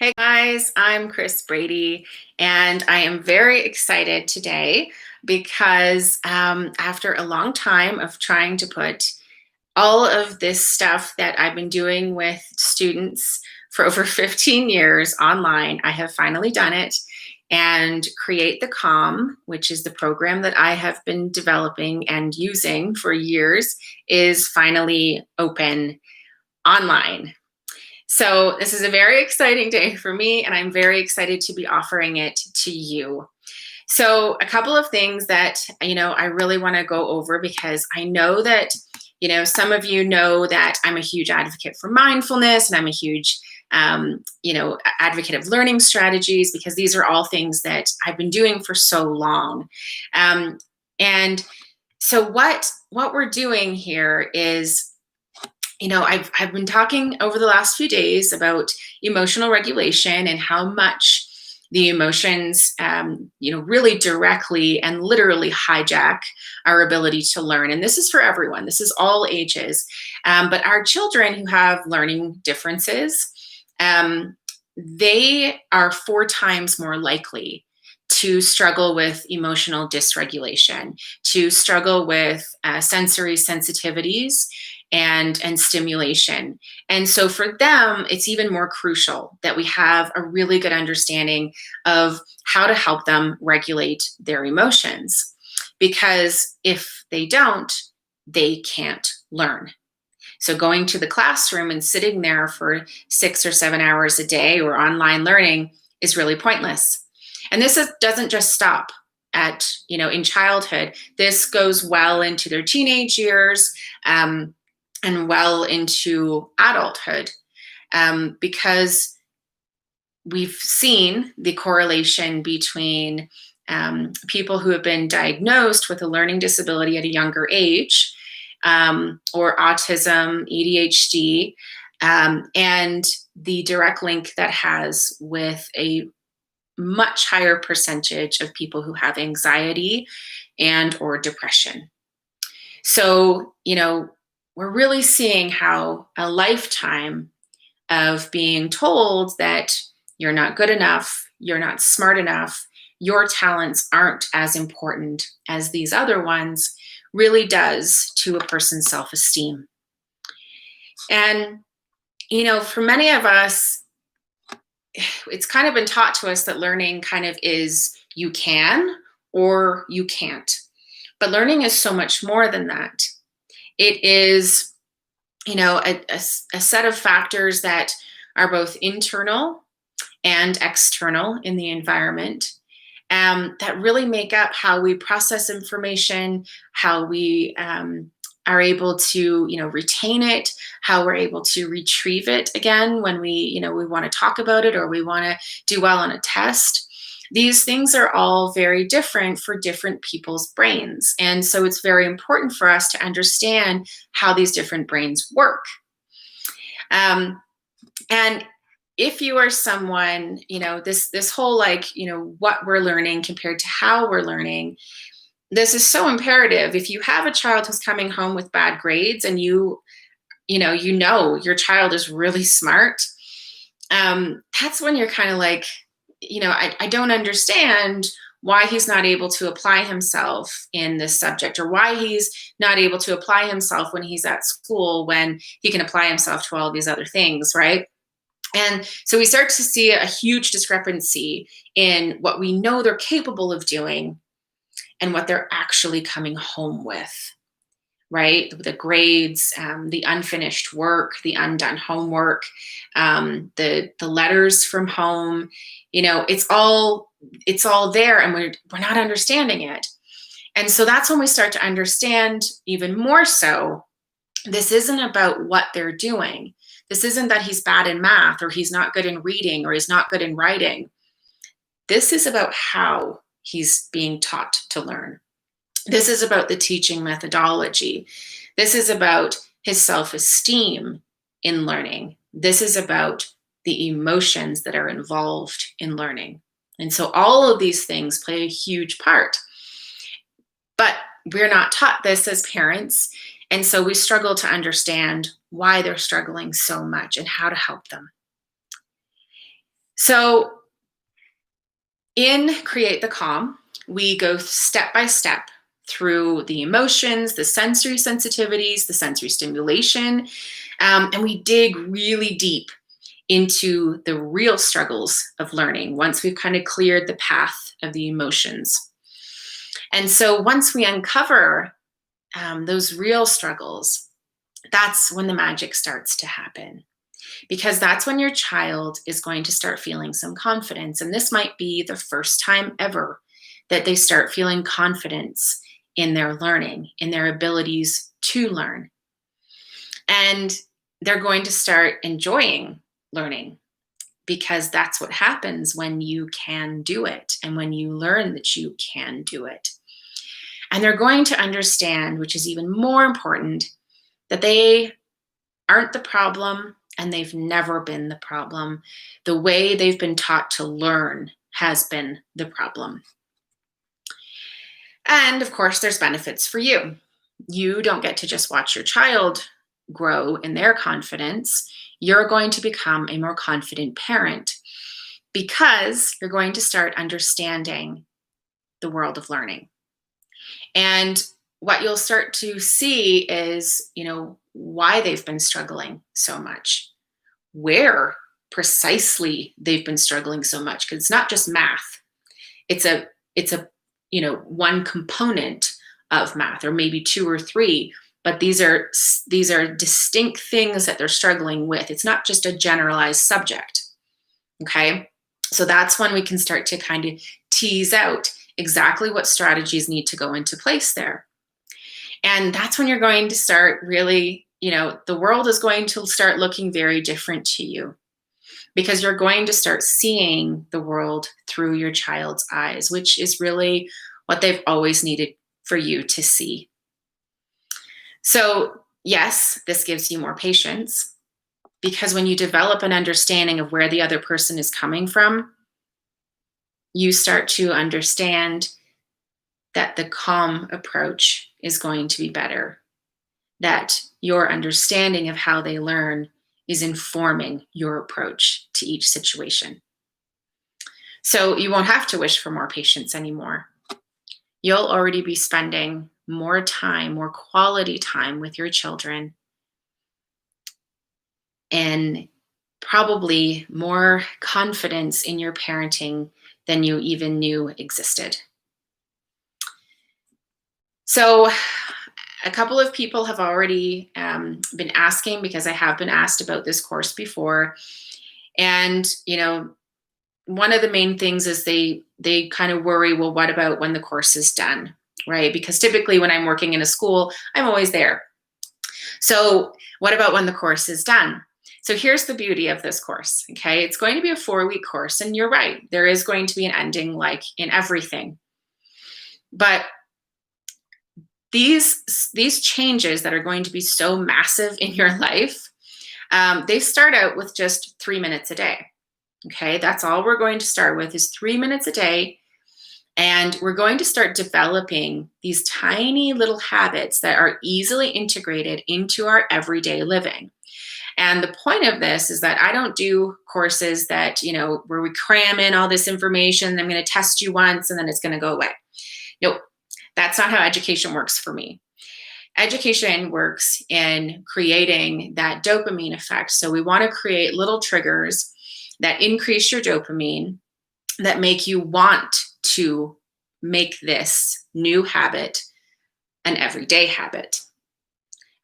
Hey guys, I'm Chris Brady, and I am very excited today because after a long time of trying to put all of this stuff that I've been doing with students for over 15 years online, I have finally done it. And Create the Calm, which is the program that I have been developing and using for years, is finally open online. So this is a very exciting day for me, and I'm very excited to be offering it to you. So a couple of things that I really want to go over because I know that some of you know that I'm a huge advocate for mindfulness, and I'm a huge advocate of learning strategies because these are all things that I've been doing for so long. And so what we're doing here is I've been talking over the last few days about emotional regulation and how much the emotions, really directly and literally hijack our ability to learn. And this is for everyone. This is all ages. But our children who have learning differences, they are 4 times more likely to struggle with emotional dysregulation, to struggle with sensory sensitivities and stimulation. And so for them, it's even more crucial that we have a really good understanding of how to help them regulate their emotions. Because if they don't, they can't learn. So going to the classroom and sitting there for 6 or 7 hours a day or online learning is really pointless. And doesn't just stop at, in childhood. This goes well into their teenage years. And well into adulthood, because we've seen the correlation between people who have been diagnosed with a learning disability at a younger age, or autism, ADHD, and the direct link that has with a much higher percentage of people who have anxiety and or depression. So, we're really seeing how a lifetime of being told that you're not good enough, you're not smart enough, your talents aren't as important as these other ones really does to a person's self esteem. And, for many of us, it's kind of been taught to us that learning kind of is you can or you can't. But learning is so much more than that. It is a set of factors that are both internal and external in the environment, that really make up how we process information, how we are able to retain it, how we're able to retrieve it again when we want to talk about it or we want to do well on a test. These things are all very different for different people's brains. And so it's very important for us to understand how these different brains work. And if you are someone, this whole what we're learning compared to how we're learning, this is so imperative. If you have a child who's coming home with bad grades and you know your child is really smart, that's when you're kind of like, I don't understand why he's not able to apply himself in this subject, or why he's not able to apply himself when he's at school when he can apply himself to all these other things, right? And so we start to see a huge discrepancy in what we know they're capable of doing and what they're actually coming home with, right? The grades, the unfinished work, the undone homework, the letters from home. It's all there, and we're not understanding it. And so that's when we start to understand even more so. This isn't about what they're doing. This isn't that he's bad in math or he's not good in reading or he's not good in writing. This is about how he's being taught to learn. This is about the teaching methodology. This is about his self-esteem in learning. This is about the emotions that are involved in learning. And so all of these things play a huge part. But we're not taught this as parents. And so we struggle to understand why they're struggling so much and how to help them. So in Create the Calm, we go step by step through the emotions, the sensory sensitivities, the sensory stimulation, and we dig really deep into the real struggles of learning once we've kind of cleared the path of the emotions. And so once we uncover those real struggles, that's when the magic starts to happen. Because that's when your child is going to start feeling some confidence. And this might be the first time ever that they start feeling confidence in their learning, in their abilities to learn. And they're going to start enjoying learning because that's what happens when you can do it and when you learn that you can do it. And they're going to understand, which is even more important, that they aren't the problem and they've never been the problem. The way they've been taught to learn has been the problem. And of course, there's benefits for you. You don't get to just watch your child grow in their confidence. You're going to become a more confident parent because you're going to start understanding the world of learning. And what you'll start to see is, why they've been struggling so much, where precisely they've been struggling so much, because it's not just math. It's a one component of math, or maybe two or three, but these are distinct things that they're struggling with. It's not just a generalized subject. Okay? So that's when we can start to kind of tease out exactly what strategies need to go into place there. And that's when you're going to start really, the world is going to start looking very different to you, because you're going to start seeing the world through your child's eyes, which is really what they've always needed for you to see. So, yes, this gives you more patience, because when you develop an understanding of where the other person is coming from, you start to understand that the calm approach is going to be better, that your understanding of how they learn is informing your approach to each situation. So you won't have to wish for more patience anymore. You'll already be spending more time, more quality time with your children, and probably more confidence in your parenting than you even knew existed. So a couple of people have already been asking, because I have been asked about this course before. And, one of the main things is they kind of worry, well, what about when the course is done, right? Because typically when I'm working in a school, I'm always there. So what about when the course is done? So here's the beauty of this course, okay? It's going to be a 4-week course, and you're right, there is going to be an ending like in everything. But these changes that are going to be so massive in your life, they start out with just 3 minutes a day. Okay, that's all we're going to start with is 3 minutes a day. And we're going to start developing these tiny little habits that are easily integrated into our everyday living. And the point of this is that I don't do courses that, where we cram in all this information, I'm going to test you once and then it's going to go away. Nope, that's not how education works for me. Education works in creating that dopamine effect. So we want to create little triggers that increase your dopamine, that make you want to make this new habit an everyday habit.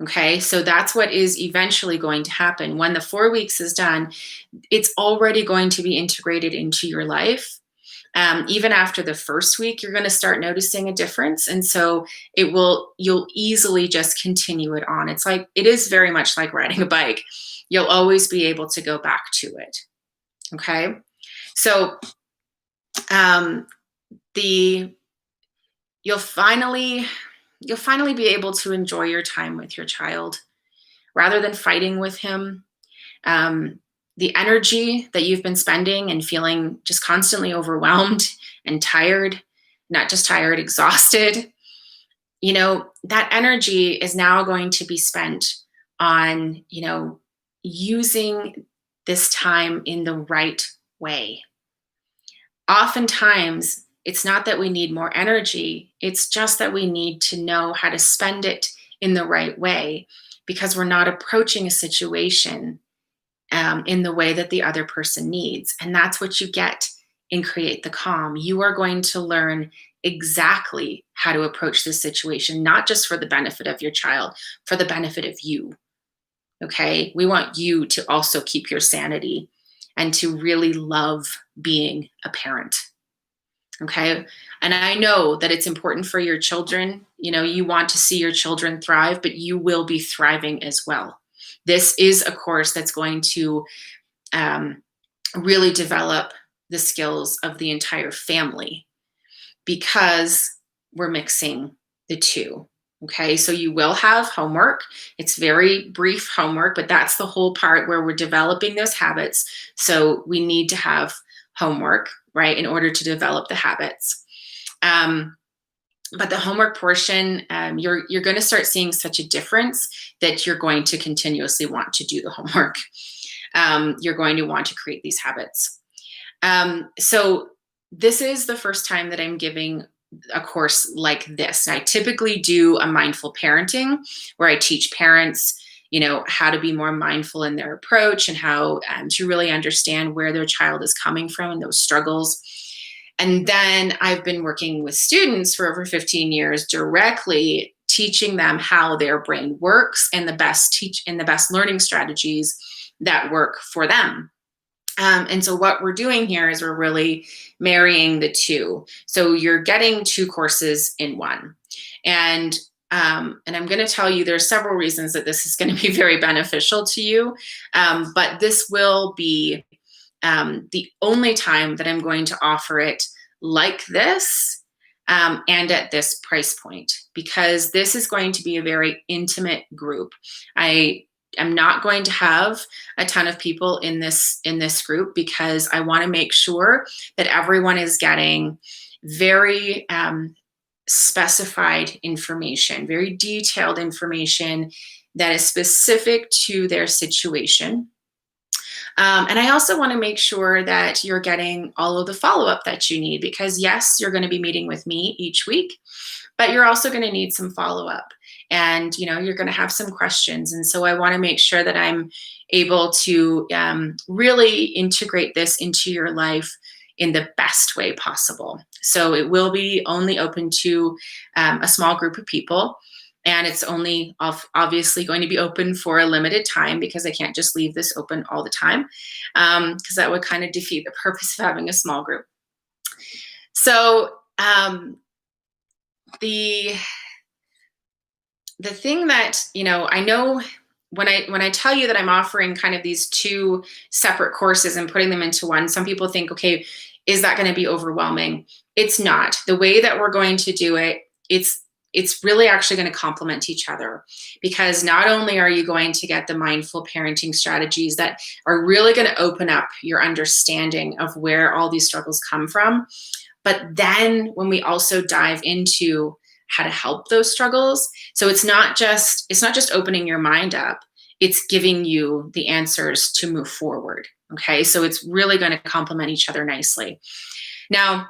Okay, so that's what is eventually going to happen. When the 4 weeks is done, it's already going to be integrated into your life. Even after the first week, you're going to start noticing a difference. And so you'll easily just continue it on. It is very much like riding a bike. You'll always be able to go back to it. Okay, so you'll finally be able to enjoy your time with your child rather than fighting with him. The energy that you've been spending and feeling just constantly overwhelmed and tired, not just tired, exhausted, that energy is now going to be spent on, using this time in the right way. Oftentimes, it's not that we need more energy, it's just that we need to know how to spend it in the right way because we're not approaching a situation in the way that the other person needs. And that's what you get in Create the Calm. You are going to learn exactly how to approach this situation, not just for the benefit of your child, for the benefit of you. Okay. We want you to also keep your sanity and to really love being a parent. Okay. And I know that it's important for your children. You know, you want to see your children thrive, but you will be thriving as well. This is a course that's going to um, really develop the skills of the entire family because we're mixing the two. Okay, so you will have homework. It's very brief homework, but that's the whole part where we're developing those habits. So we need to have homework, right, in order to develop the habits. But the homework portion, you're going to start seeing such a difference that you're going to continuously want to do the homework. You're going to want to create these habits. So this is the first time that I'm giving a course like this. And I typically do a mindful parenting where I teach parents, you know, how to be more mindful in their approach and how to really understand where their child is coming from and those struggles. And then I've been working with students for over 15 years, directly teaching them how their brain works and the best learning strategies that work for them. And so what we're doing here is we're really marrying the two. So you're getting two courses in one. And I'm going to tell you there are several reasons that this is going to be very beneficial to you. But this will be the only time that I'm going to offer it like this and at this price point, because this is going to be a very intimate group. I'm not going to have a ton of people in this group because I want to make sure that everyone is getting very specified information, very detailed information that is specific to their situation. And I also want to make sure that you're getting all of the follow-up that you need because yes, you're going to be meeting with me each week, but you're also going to need some follow-up. And you know you're going to have some questions, and so I want to make sure that I'm able to really integrate this into your life in the best way possible. So it will be only open to a small group of people, and it's only obviously going to be open for a limited time because I can't just leave this open all the time because that would kind of defeat the purpose of having a small group. So the thing that, you know, I know when I tell you that I'm offering kind of these two separate courses and putting them into one, some people think, okay, is that going to be overwhelming? It's not. The way that we're going to do it, it's really actually going to complement each other because not only are you going to get the mindful parenting strategies that are really going to open up your understanding of where all these struggles come from, but then when we also dive into how to help those struggles. So it's not just opening your mind up, it's giving you the answers to move forward. Okay. So it's really going to complement each other nicely. Now,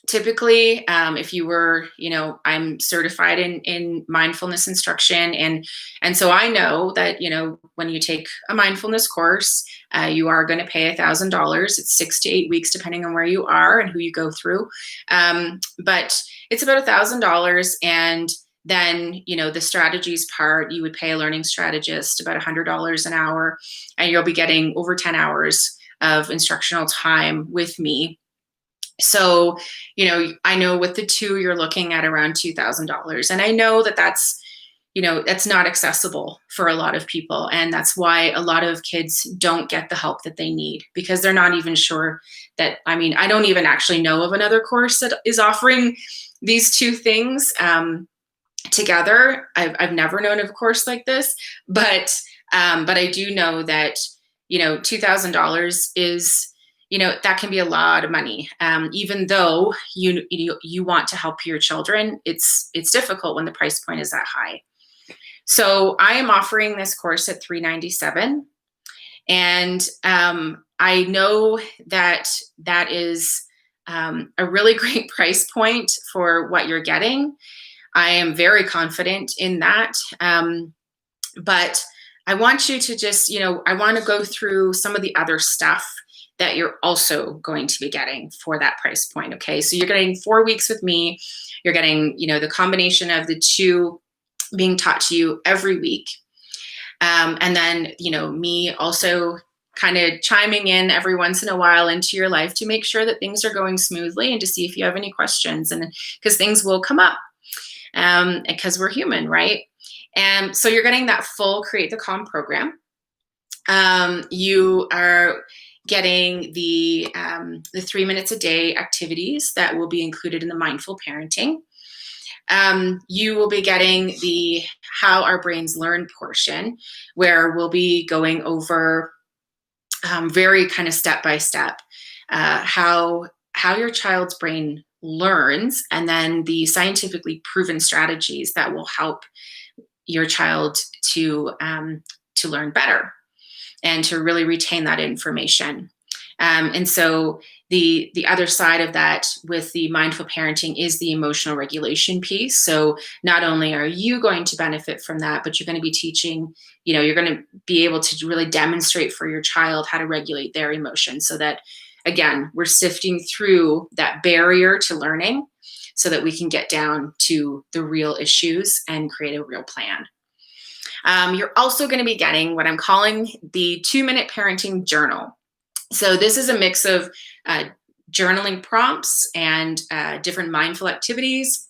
typically, if you were, you know, I'm certified in mindfulness instruction. And so I know that, you know, when you take a mindfulness course, you are going to pay $1,000. It's 6 to 8 weeks, depending on where you are and who you go through. But it's about $1,000. And then, you know, the strategies part, you would pay a learning strategist about $100 an hour, and you'll be getting over 10 hours of instructional time with me. So, you know, I know with the two, you're looking at around $2,000. And I know that that's, you know, that's not accessible for a lot of people. And that's why a lot of kids don't get the help that they need because they're not even sure that, I mean, I don't even actually know of another course that is offering these two things together. I've never known of a course like this, but I do know that, you know, $2,000 is, you know, that can be a lot of money. Even though you want to help your children, it's difficult when the price point is that high. So I am offering this course at $397. And I know that that is a really great price point for what you're getting. I am very confident in that. But I want you to just, I want to go through some of the other stuff that you're also going to be getting for that price point. Okay. So you're getting 4 weeks with me. You're getting, the combination of the two being taught to you every week. And then, me also kind of chiming in every once in a while into your life to make sure that things are going smoothly and to see if you have any questions. And because things will come up, because we're human, right? And so you're getting that full Create the Calm program. You are getting the 3 minutes a day activities that will be included in the mindful parenting. You will be getting the How Our Brains Learn portion, where we'll be going over very kind of step by step how your child's brain learns, and then the scientifically proven strategies that will help your child to learn better and to really retain that information. And so the other side of that with the mindful parenting is the emotional regulation piece. So not only are you going to benefit from that, but you're going to be teaching, you're going to be able to really demonstrate for your child how to regulate their emotions, so that, again, we're sifting through that barrier to learning so that we can get down to the real issues and create a real plan. You're also going to be getting what I'm calling the 2-minute parenting journal. So this is a mix of journaling prompts and different mindful activities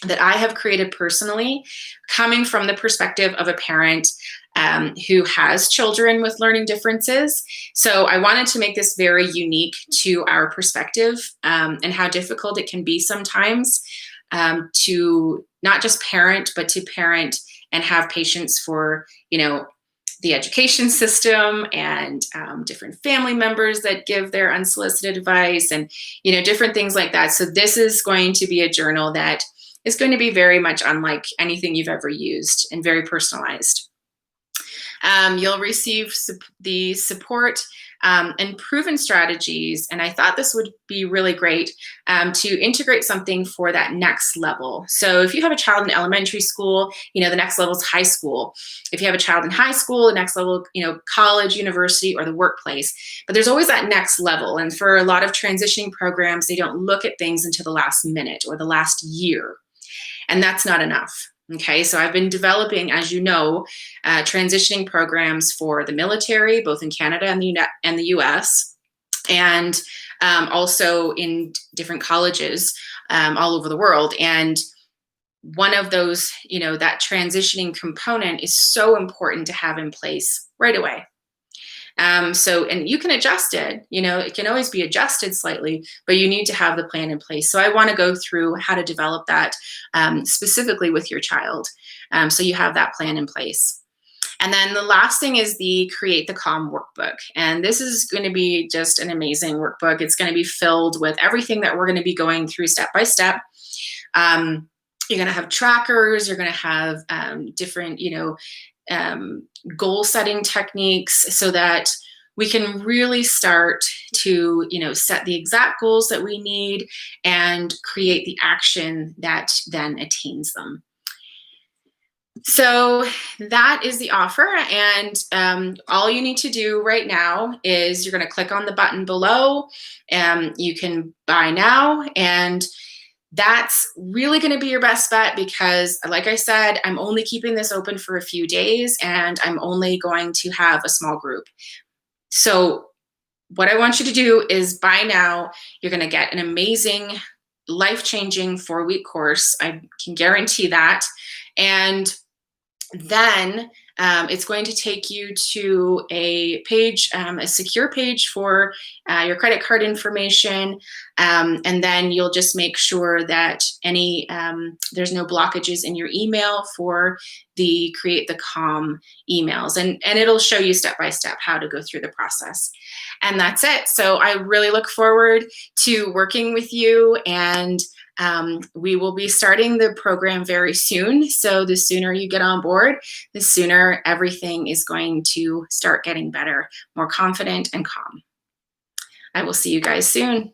that I have created personally, coming from the perspective of a parent who has children with learning differences. So I wanted to make this very unique to our perspective, and how difficult it can be sometimes to not just parent, but to parent and have patience for, the education system and different family members that give their unsolicited advice and, different things like that. So this is going to be a journal that is going to be very much unlike anything you've ever used and very personalized. You'll receive the support and proven strategies. And I thought this would be really great to integrate something for that next level. So if you have a child in elementary school, the next level is high school. If you have a child in high school, the next level, college, university, or the workplace. But there's always that next level. And for a lot of transitioning programs, they don't look at things until the last minute or the last year. And that's not enough. Okay, so I've been developing, as you know, transitioning programs for the military, both in Canada and the US, and also in different colleges all over the world. And one of those, that transitioning component is so important to have in place right away. And you can adjust it, it can always be adjusted slightly, but you need to have the plan in place. So I want to go through how to develop that specifically with your child. So you have that plan in place. And then the last thing is the Create the Calm workbook. And this is going to be just an amazing workbook. It's going to be filled with everything that we're going to be going through step by step. You're going to have trackers, you're going to have different, goal setting techniques, so that we can really start to, set the exact goals that we need and create the action that then attains them. So that is the offer. And all you need to do right now is you're going to click on the button below, and you can buy now. And that's really going to be your best bet, because, like I said, I'm only keeping this open for a few days, and I'm only going to have a small group. So what I want you to do is buy now. You're going to get an amazing, life-changing 4-week course. I can guarantee that. And then it's going to take you to a page, a secure page for your credit card information. And then you'll just make sure that there's no blockages in your email for the Create the Calm emails. And it'll show you step by step how to go through the process. And that's it. So I really look forward to working with you and We will be starting the program very soon. So the sooner you get on board, the sooner everything is going to start getting better, more confident and calm. I will see you guys soon.